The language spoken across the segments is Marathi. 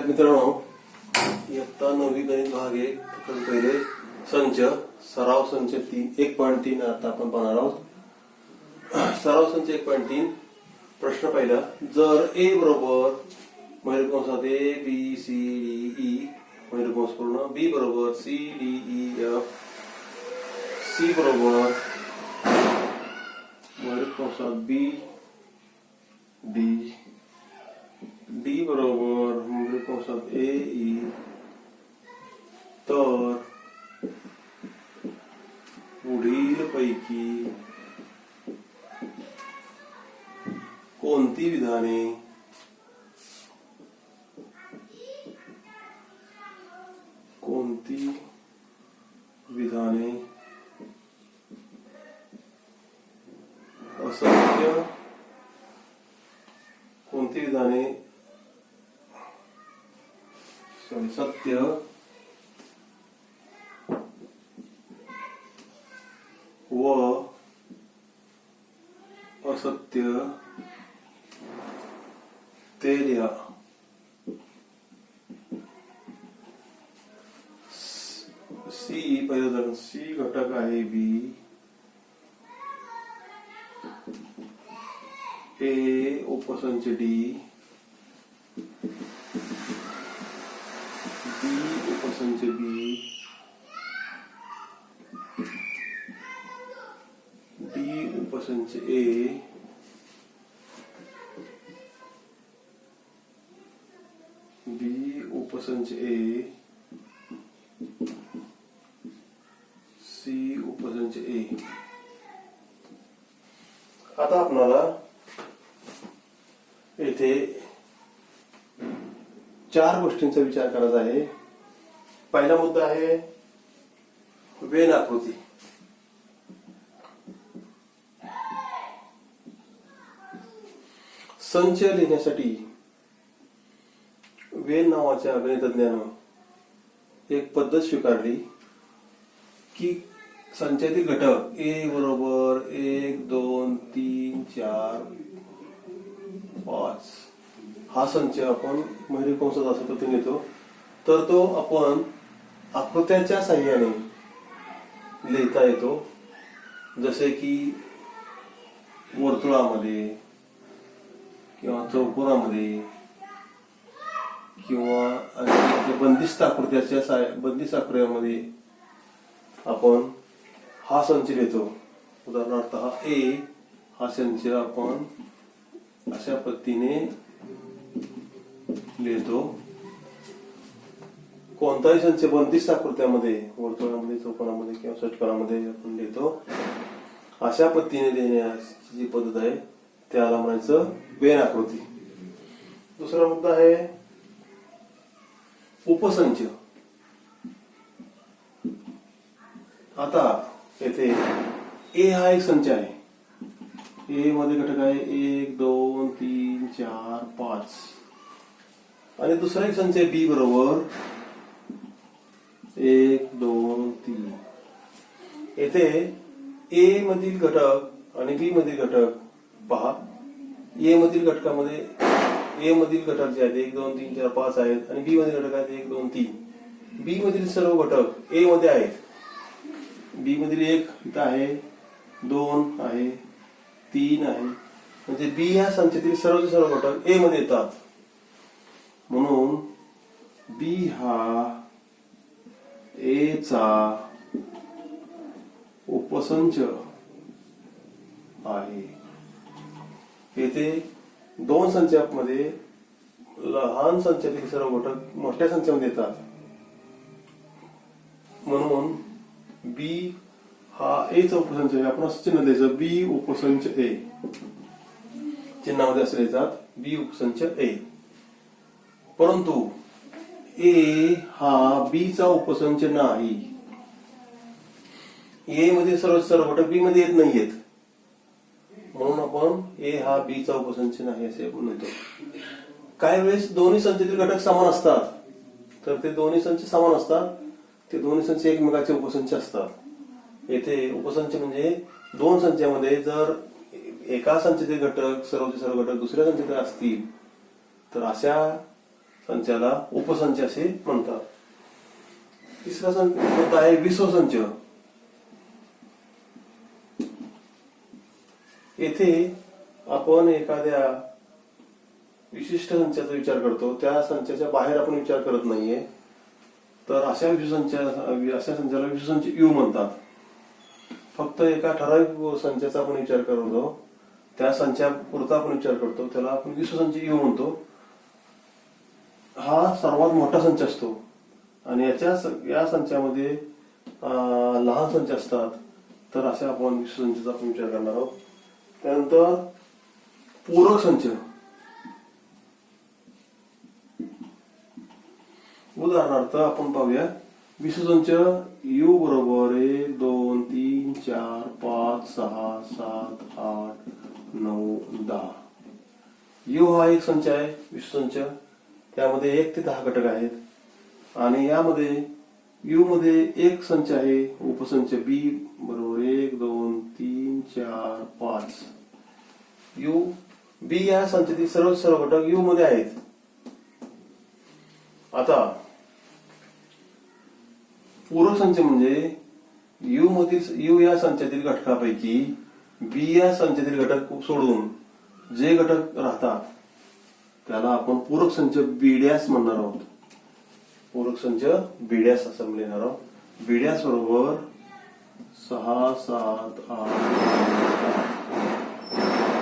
मित्रांनो, इयत्ता 9वी गणित भाग 1 पहिले संच सराव संच 1.3 आता आपण पाहणार आहोत। सराव संच 1.3 प्रश्न पहिला, जर ए बरोबर महिर कंसात A B C D E महिर कंस पूर्ण, बी बरोबर C D E F, C बरोबर महिर कंसात बी डी, डी बरोबर महिर कंसात ए ई, तर पुढील पैकी कोणती विधाने असत्य, कोणती विधाने सत्य व असत्य ते लिहा। सी पहिलं उदाहरण, सी घटक आहे बी, ए उपसंच डी, बी उपसंच बी, डी उपसंच ए, बी उपसंच ए, सी उपसंच ए। आता आपल्याला येथे 4 गोष्टींचा विचार करायचा आहे। पहिला मुद्दा आहे वेन आकृती। संच लिहिण्यासाठी वेन नावाच्या गणितज्ञानं एक पद्धत स्वीकारली की संचातील घटक ए बरोबर 1 2 3 4 5 हा संच आपण महिर कंसात असा पद्धतीने घेतो, तर तो आपण आकृत्याच्या साहाय्याने लिहिता येतो। जसे की वर्तुळामध्ये किंवा चौकोनामध्ये किंवा बंदिस्त आकृत्यामध्ये आपण हा संच लिहितो। उदाहरणार्थ हा ए हा संच आपण अशा पद्धतीने लिहितो। कोणताही संच बंदिस्त आकृत्यामध्ये वर्तुळामध्ये चौकोनामध्ये किंवा षटकोनामध्ये आपण लिहितो। अशा पद्धतीने लिहिण्याची जी पद्धत आहे त्याला म्हणायचं वेन आकृती। दुसरा मुद्दा आहे उपसंच। आता येथे ए हा एक संच आहे, ए मध्ये घटक आहे 1 2 3 4 5 आणि दुसरा एक संच आहे बी बरोबर 1 2 3। येथे ए मधील घटक आणि बी मधील घटक पहा। ए मधील घटकामध्ये ए मधील घटक जे आहेत 1 2 3 4 5 आहेत आणि बी मधील घटक आहेत 1 2 3। बी मधील सर्व घटक ए मध्ये आहेत। बी मधील 1 इथं आहे, 2 आहे, 3 आहे, म्हणजे बी या संचातील सर्व घटक ए मध्ये येतात। म्हणून बी हा ए चा उपसंच आहे। येथे 2 संचामध्ये लहान संचातील सर्व घटक मोठ्या संचामध्ये येतात, म्हणून बी हा ए चा उपसंच आहे। आपण असं चिन्ह द्यायचं बी उपसंच ए, चिन्हामध्ये असं लिहितात बी उपसंच ए। परंतु ए हा बी चा उपसंच नाही। ए मध्ये सर्व घटक बी मध्ये येत नाहीयेत, म्हणून आपण ए हा बी चा उपसंच नाही असे म्हणतो। काही वेळेस दोन्ही संचातील घटक समान असतात, तर ते दोन्ही संच समान असतात, ते दोन्ही संच एकमेकाचे उपसंच असतात। येथे उपसंच म्हणजे 2 संचामध्ये जर एका संचातील घटक सर्वचे सर्व घटक दुसऱ्या संचातील असतील तर अशा संचाला उपसंच असे म्हणतात. तिसरा संच कोणता आहे? विश्वसंच. येथे आपण एखाद्या विशिष्ट संचाचा विचार करतो, त्या संचाच्या बाहेर आपण विचार करत नाहीये, तर अशा संचाला विश्वसंच यू म्हणतात. फक्त एका ठराविक संचाचा आपण विचार करतो, त्या संचापुरता आपण विचार करतो, त्याला आपण विश्वसंच यू म्हणतो. हा सर्वात मोठा संच असतो आणि या संचामध्ये लहान संच असतात, तर अशा आपण विश्वसंचाचा आपण विचार करणार आहोत. त्यानंतर पूरक संच. उदाहरणार्थ आपण पाहूया. विश्वसंच यू बरोबर 1 2 3 4 5 6 7 8 9 10. यू हा एक संच आहे विश्वसंच. त्यामध्ये 1 ते 10 घटक आहेत आणि यामध्ये यू मध्ये एक संच आहे उपसंच बी बरोबर 1 2 3 4 5. यू बी या संचातील सर्व घटक यू मध्ये आहेत. आता पूरक संच म्हणजे यू या संचातील घटकापैकी बी या संचातील घटक सोडून जे घटक राहतात त्याला आपण पूरक संच बीडॅस म्हणणार आहोत. पूरक संच बीडॅस असं लिहिणार आहोत. बीडॅस बरोबर 6 7 8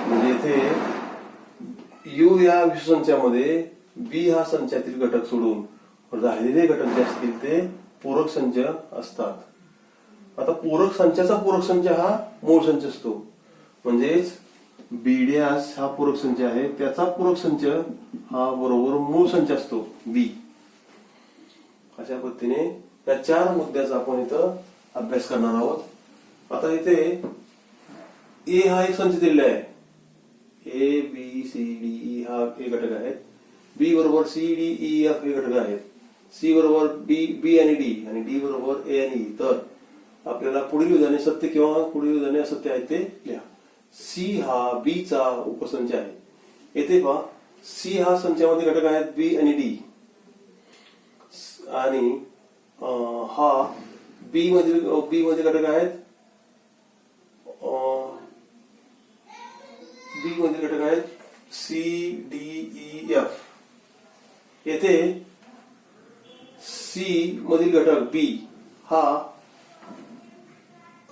म्हणजे इथे यू या विश्वसंचामध्ये बी हा संचातील घटक सोडून राहिलेले घटक जे असतील ते पूरक संच असतात. आता पूरक संचाचा पूरक संच हा मूळ संच असतो. म्हणजेच बीडॅस हा पूरक संच आहे, त्याचा पूरक संच हा बरोबर मूळ संच असतो बी. अशा पद्धतीने या 4 मुद्द्याचा आपण इथं अभ्यास करणार आहोत. आता इथे ए हा एक संच दिलेला आहे. A B C D E हा एक घटक आहेत. बी बरोबर सी डी ई एफ हे घटक आहेत. सी बरोबर बी आणि डी बरोबर ए आणि ई. तर आपल्याला पुढील विधाने सत्य किंवा पुढील विधाने असत्य आहेत ते लिहा. सी हा बी चा उपसंच आहे. येथे पहा सी हा संचामध्ये घटक आहेत बी आणि डी आणि हा बी मध्ये घटक आहेत सी डी ई एफ. येथे सी मधील घटक बी हा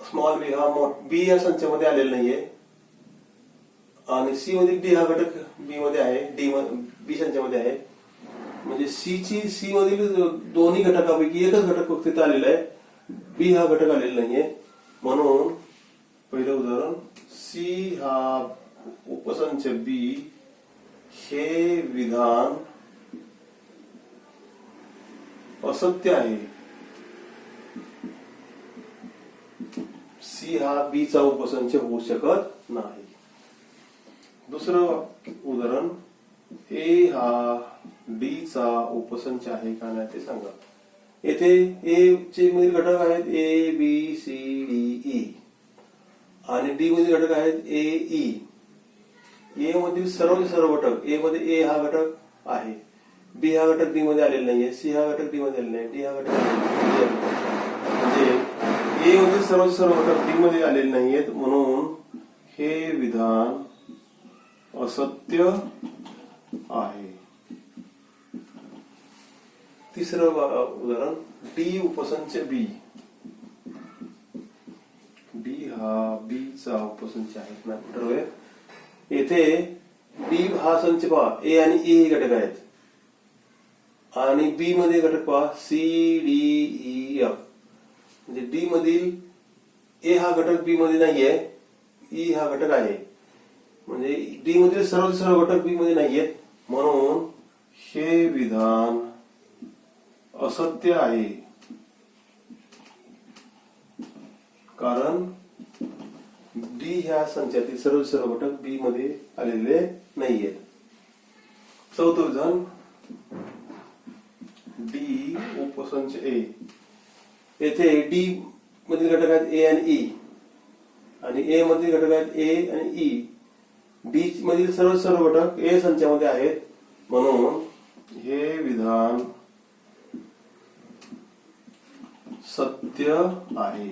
स्मॉल बी हा बी या संचामध्ये आलेला नाहीये आणि सी मधील डी हा घटक बी मध्ये आहे, बी संचामध्ये आहे. म्हणजे सी मधील दोन्ही घटकापैकी एकच घटक फक्त इथं आलेला आहे, बी हा घटक आलेला नाहीये. म्हणून पहिलं उदाहरण सी हा उपसंच बी हे विधान असत्य आहे. सी हा बी चा उपसंच होऊ शकत नाही. दुसरं उदाहरण ए हा डी चा उपसंच आहे का नाही ते सांगा. येथे ए चे मधील घटक आहेत A B C D E आणि डी मधील घटक आहेत ए ई. ए मधील सर्व घटक ए मध्ये ए हा घटक आहे, बी हा घटक डी मध्ये आलेला नाहीये, सी हा घटक डी मध्ये आलेला नाही, डी हा घटक म्हणजे ए मधील सर्व घटक डी मध्ये आलेले नाहीयेत. म्हणून हे विधान असत्य आहे. तिसरं उदाहरण डी उपसंच बी. डी हा बी चा उपसंच आहे ना ठरवूया. येथे बी हा संच पहा ए आणि ई हे घटक आहेत आणि बी मध्ये घटक पहा सी डी ई एफ. म्हणजे डी मधील ए हा घटक बी मध्ये नाहीये, ई हा घटक आहे. म्हणजे डी मधील सर्व घटक बी मध्ये नाहीयेत. म्हणून हे विधान असत्य आहे, कारण डी ह्या संचातील सर्व घटक बी मध्ये आलेले नाहीयेत. चौथं विधान डी उपसंच ए. येथे डी मधील घटक आहेत ए आणि ई आणि ए मधील घटक आहेत ए आणि ई. डी मधील सर्व घटक ए संचामध्ये आहेत. म्हणून हे विधान सत्य आहे.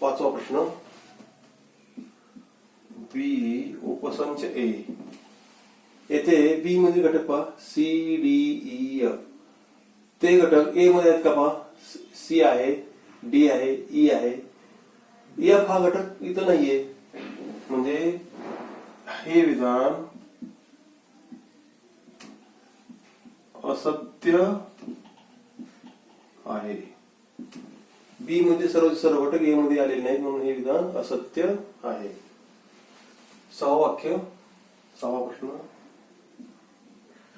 पाचवा प्रश्न, बी उपसंच ए. येथे बी मधील घटक पहा, सी डी ई एफ. ते घटक ए मध्ये आहेत का पहा, सी आहे, डी आहे, ई आहे. एफ हा घटक इथं नाहीये. म्हणजे हे विधान असत्य आहे. बी मध्ये सर्व घटक ए मध्ये आलेले नाहीत, म्हणून हे विधान असत्य आहे. सहावं वाक्य, सहावा प्रश्न,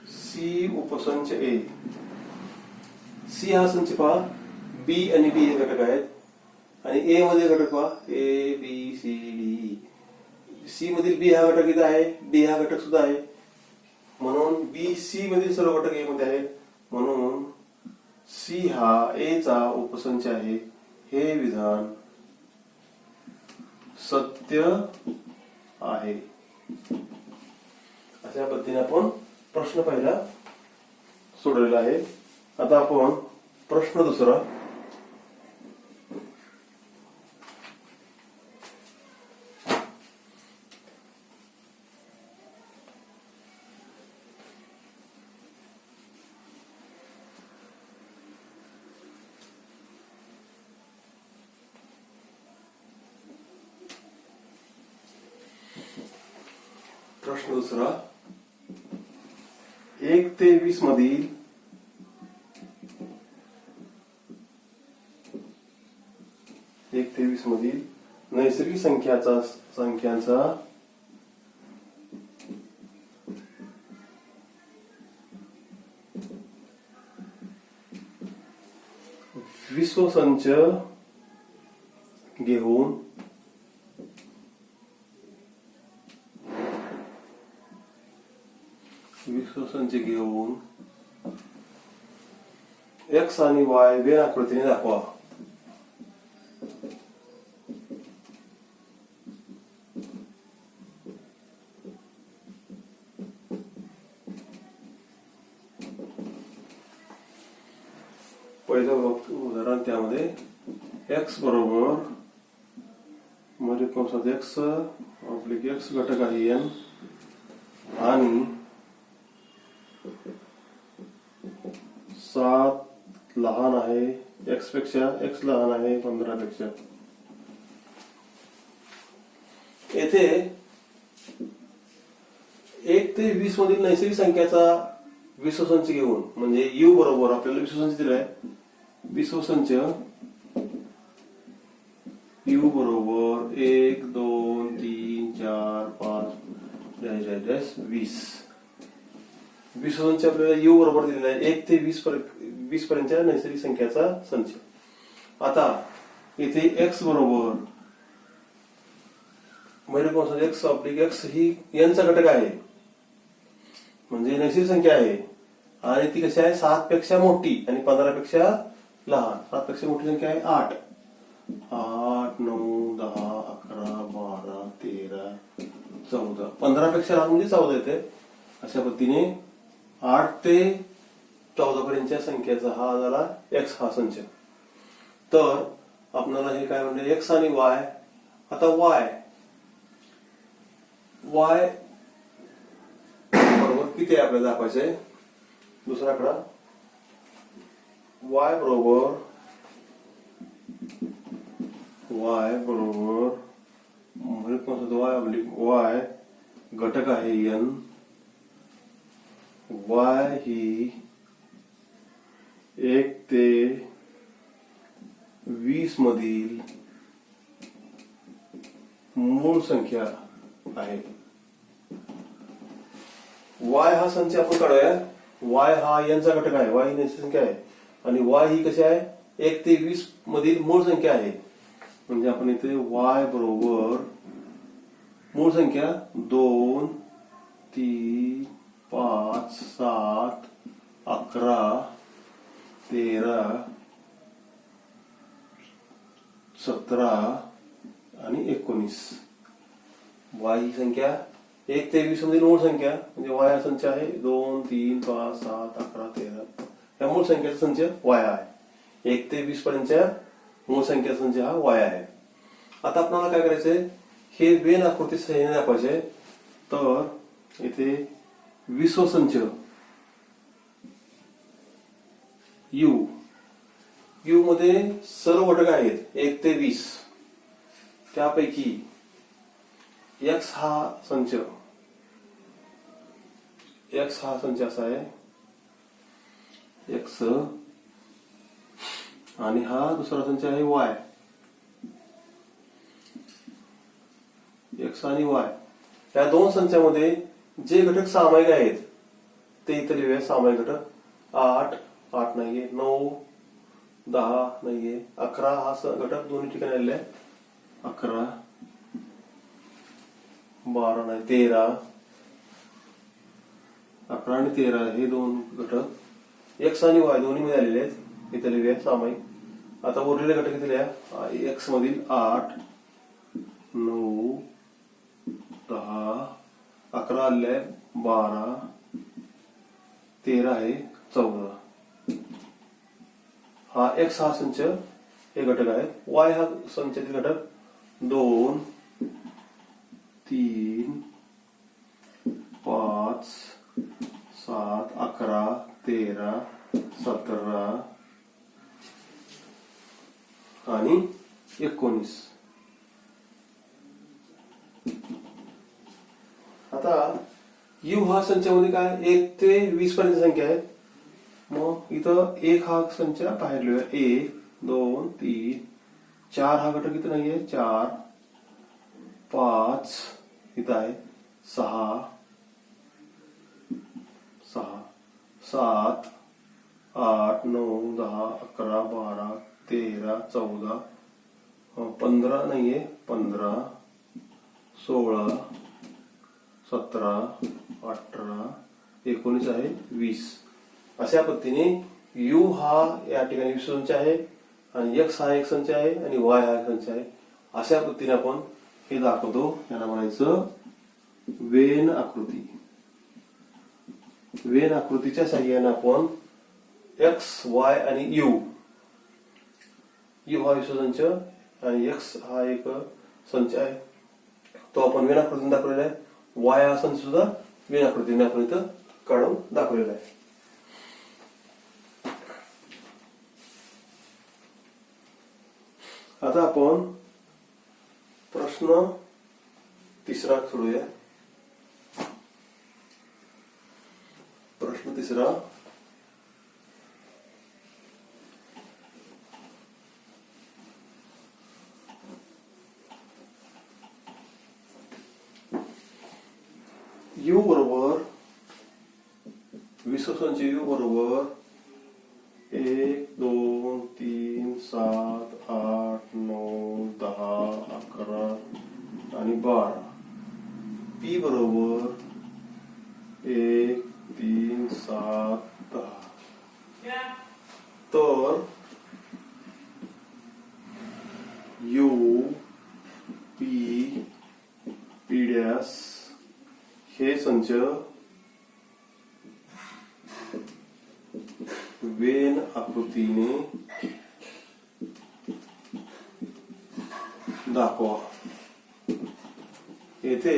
सी उपसंच ए. सी हा संच पहा, बी आणि डी हे घटक आहेत, आणि ए मध्ये घटक पहा, A B C D. C मधील बी हा घटक इथं आहे, डी हा घटक सुद्धा आहे, म्हणून बी सी मधील सर्व घटक ए मध्ये आहेत, म्हणून सी हा ए चा उपसंच आहे. हे विधान सत्य आहे. अशा पद्धतीने आपण प्रश्न पहिला सोडवलेला आहे. आता आपण प्रश्न दुसरा, प्रश्न दुसरा, 1 ते 20 मधील नैसर्गिक संख्यांचा विश्वसंच घेऊन एक्स आणि वाय वेळ आकृतीने दाखवा. पहिलं उदाहरण, त्यामध्ये एक्स बरोबर मध्ये कंसात एक्स ऑब्लिक एक्स घटक आहे एन, आणि 7 लहान आहे एक्स पेक्षा, एक्स लहान आहे 15 पेक्षा. येथे 1 ते 20 मधील नैसर्गिक संख्याचा विश्वसंच घेऊन, म्हणजे यू बरोबर आपल्याला विश्वसंच दिलाय, विश्वसंच यू बरोबर 1 2 3 4 5 20. विश्वसंच आपल्याला यू बरोबर दिलेला आहे 1 ते 20 पर्यंतच्या नैसर्गिक संख्याचा संच. आता इथे एक्स बरोबर मध्ये एक्स ऑब्लिक एक्स ही यांचा घटक आहे, म्हणजे नैसर्गिक संख्या आहे, आणि ती कशी आहे 7 पेक्षा मोठी आणि 15 पेक्षा लहान. 7 पेक्षा मोठी संख्या आहे 8, 8 9 10 11 12 13 14. 15 पेक्षा लहान म्हणजे 14 येते. अशा पद्धतीने 8 ते 14 पर्यंतच्या संख्येचा हा झाला एक्स हा संच. तर आपल्याला हे काय म्हणजे एक्स आणि वाय. आता वाय बरोबर किती आहे आपल्याला दाखवायचंय. दुसरा आकडा वाय बरोबर वाय घटक आहे एन. वाय ही 1 ते 20 मधील मूळ संख्या आहे. वाय हा संच आपण काढूया. वाय हा यांचा घटक आहे, वाय ही नैसर्गिक संख्या आहे, आणि वाय ही कशी आहे 1 ते 20 मधील मूळ संख्या आहे. म्हणजे आपण इथे वाय बरोबर मूळ संख्या 2 3 5 7 11 13 17 आणि 19. वाय ही संख्या 1 ते 20 मधील मूळ संख्या म्हणजे वाय हा संच आहे 2, 3, 5, 7, 11, 13 या मूळ संख्येचा संच वाय आहे. 1 ते 20 पर्यंतच्या मूळ संख्येचा संच हा वाय आहे. आता आपल्याला काय करायचंय, हे वेन आकृती सहाय्याने दाखवायचे. तर इथे 20 संच यू मध्ये सर्व घटक आहेत 1 ते 20. त्यापैकी एक्स हा संच असा आहे एक्स, आणि हा दुसरा संच आहे वाय, एक्स आणि वाय. या दोन संचामध्ये जे घटक सामायिक आहेत ते इथे लिहूया. सामायिक घटक 8 नाहीये, 9, 10 नाहीये, 11 हा घटक दोन्ही ठिकाणी आलेला आहे. 11, 12 नाही, 13, 11 आणि 13 हे दोन घटक एक्स आणि वाय दोन्ही मध्ये आलेले आहेत. इथे लिहूया सामायिक. आता उरलेले घटक इथे लिहा. एक्स मधील 8, 9, 10, 11 आलेले आहे, 12, 13 आहे, 14. हा एक्स हा संच हे घटक आहे. वाय हा संचातील घटक 2, 3, 5, 7, 11, 13, 17 आणि 19. आता यू हा संचामध्ये काय 1 ते 20 पर्यंत संख्या आहे. मग इथं 1 हा संच बाहेर लिहूया. 1, 2, 3, 4 हा घटक इथं नाहीये. 4, 5 इथं आहे. 6, 7, 8, 9, 10, 11, 12, 13, 14, 15 नाहीये. 15, 16, 17, 18, 19 आहे. 20. अशा पद्धतीने यू हा या ठिकाणी 20 संच आहे, आणि एक्स हा एक संच आहे, आणि वाय हा एक संच आहे. अशा पद्धतीने आपण हे दाखवतो. याला म्हणायचं वेन आकृती. वेन आकृतीच्या साहाय्याने आपण एक्स, वाय आणि यू हा विश्वसंच आणि एक्स हा एक संच आहे, तो आपण वेन आकृतीने दाखवलेला आहे. वाय हा संच सुद्धा वेन आकृतीने आपण इथं काढून दाखवलेला आहे. आता आपण प्रश्न तिसरा सोडूया. प्रश्न तिसरा, यू बरोबर विश्वसंच यू बरोबर 1, 2, 3, 7, 8, 9, 10, 11 आणि 12. पी बरोबर 1, 3, 7, 10. तर यू, पी, पी डॅश हे संच वेन आकृतीने दाखवा. येथे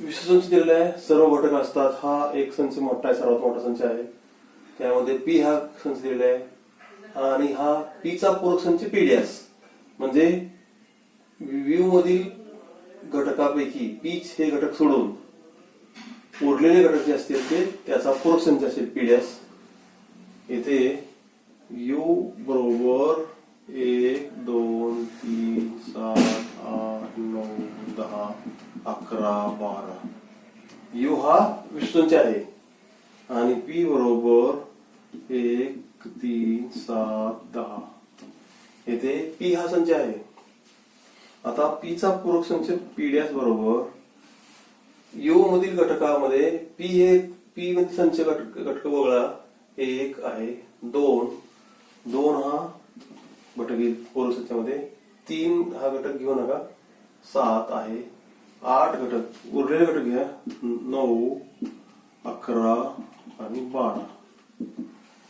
विश्वसंच दिलेला आहे, सर्व घटक असतात. हा एक संच मोठा आहे, सर्वात मोठा संच आहे. त्यामध्ये पी हा संच दिलेला आहे, आणि हा पी चा पूरक संच पी डॅश म्हणजे व्ह्यू मधील घटकापैकी पीच हे घटक सोडून उरलेले घटक जे असतील ते त्याचा पूरक संच असेल पी डॅश. इथे यू बरोबर 1, 2, 3, 7, 8, 9, 10, 11, 12. यू हा विश्वसंच आहे, आणि पी बरोबर 1, 3, 7, 10. येथे पी हा संच आहे. आता पी चा पूरक संच पी डॅश बरोबर यू मधील घटकामध्ये पी हे पी मध्ये संच घटक वगळा 1 आहे, 2 हा घटक येईल पूरक संचामध्ये, 3 हा घटक घेऊ नका, 7 आहे, 8 घटक, उरलेले घटक घ्या 9, 11 आणि 12.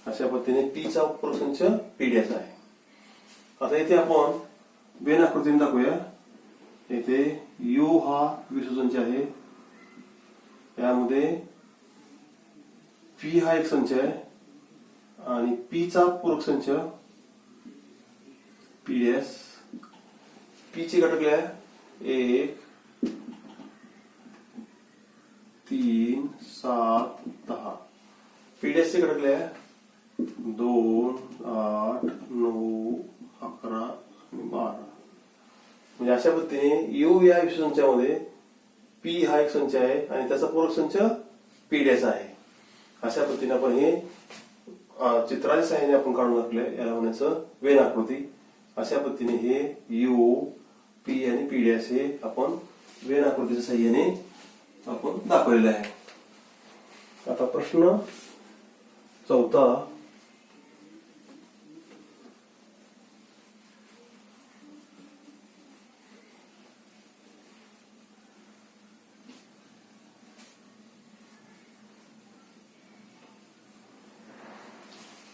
अशा पद्धतीने पी चा उपसंच पी डॅश आहे. आता इथे आपण वेन आकृतीने दाखवूया. येथे यू हा विषुसंच आहे, यामध्ये पी हा एक संच आहे आणि पी चा पूरक संच पी डॅश. पी चे घटक लिहा 1, 3, 7, 10. पी डॅश चे घटक लिहा 2, 8, 9, 11 आणि 12. म्हणजे अशा पद्धतीने यू या विषुसंचामध्ये पी हा एक संच आहे आणि त्याचा पूरक संच पी डॅश आहे. अशा पद्धतीने आपण हे चित्राच्या सहाय्याने आपण काढून दाखवले. याला होण्याचं वेन आकृती. अशा पद्धतीने हे यू, पी आणि पी डॅश हे आपण वेन आकृतीच्या सहाय्याने आपण दाखवलेले आहे. आता प्रश्न 4.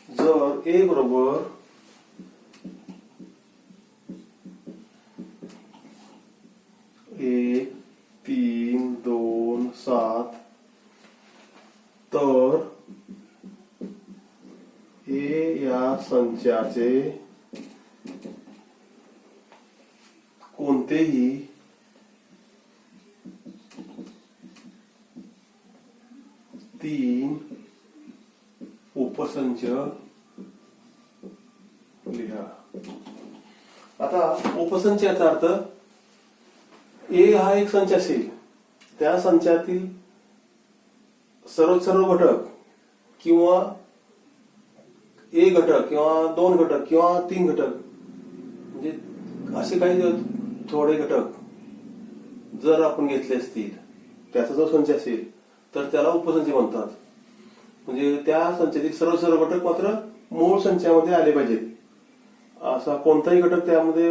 जर ए बरोबर 1, 3, 2, 7 तर ए या संचाचे कोणतेही तीन उपसंच लिहा. आता उपसंच याचा अर्थ ए हा एक संच असेल, त्या संचातील सर्व घटक किंवा ए घटक किंवा 2 घटक किंवा 3 घटक म्हणजे असे काही थोडे घटक जर आपण घेतले असतील, त्याचा जो संच असेल तर त्याला उपसंच म्हणतात. म्हणजे त्या संचातील सर्व घटक मात्र मूळ संचामध्ये आले पाहिजेत. असा कोणताही घटक त्यामध्ये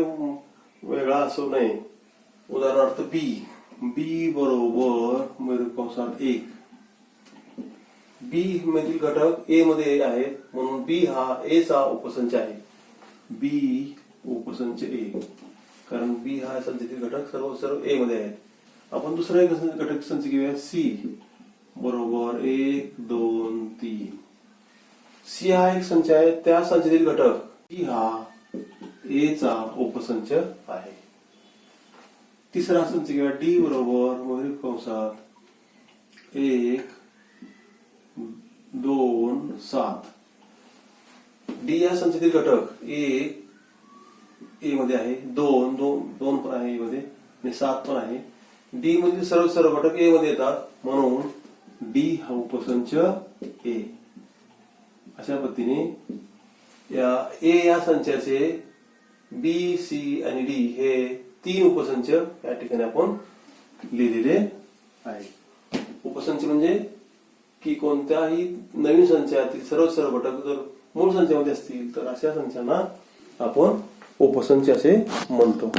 वेगळा असू नये. उदाहरणार्थ बी बरोबर कंसात 1. बी मधील घटक ए मध्ये आहेत म्हणून बी हा ए चा उपसंच आहे. बी उपसंच ए, कारण बी हा संचातील घटक सर्व ए मध्ये आहेत. आपण दुसरा एक घटक संच घेऊया सी बरोबर 1, 2, 3. सी हा एक संच आहे, त्या संचातील घटक सी हा ए चा उपसंच आहे. तिसरा संच घेऊया डी बरोबर कंसात 1, 2, 7. डी या संचातील घटक 1 ए मध्ये आहे, 2 पण आहे ए मध्ये आणि 7 पण आहे. डी मधील सर्व घटक ए मध्ये येतात म्हणून डी हा उपसंच ए. अशा पद्धतीने या संचाचे बी, सी आणि डी हे 3 उपसंच या ठिकाणी आपण लिहिलेले आहे. उपसंच म्हणजे की कोणत्याही नवीन संचातील सर्व घटक जर मूळ संचामध्ये असतील तर अशा संचांना आपण उपसंच असे म्हणतो.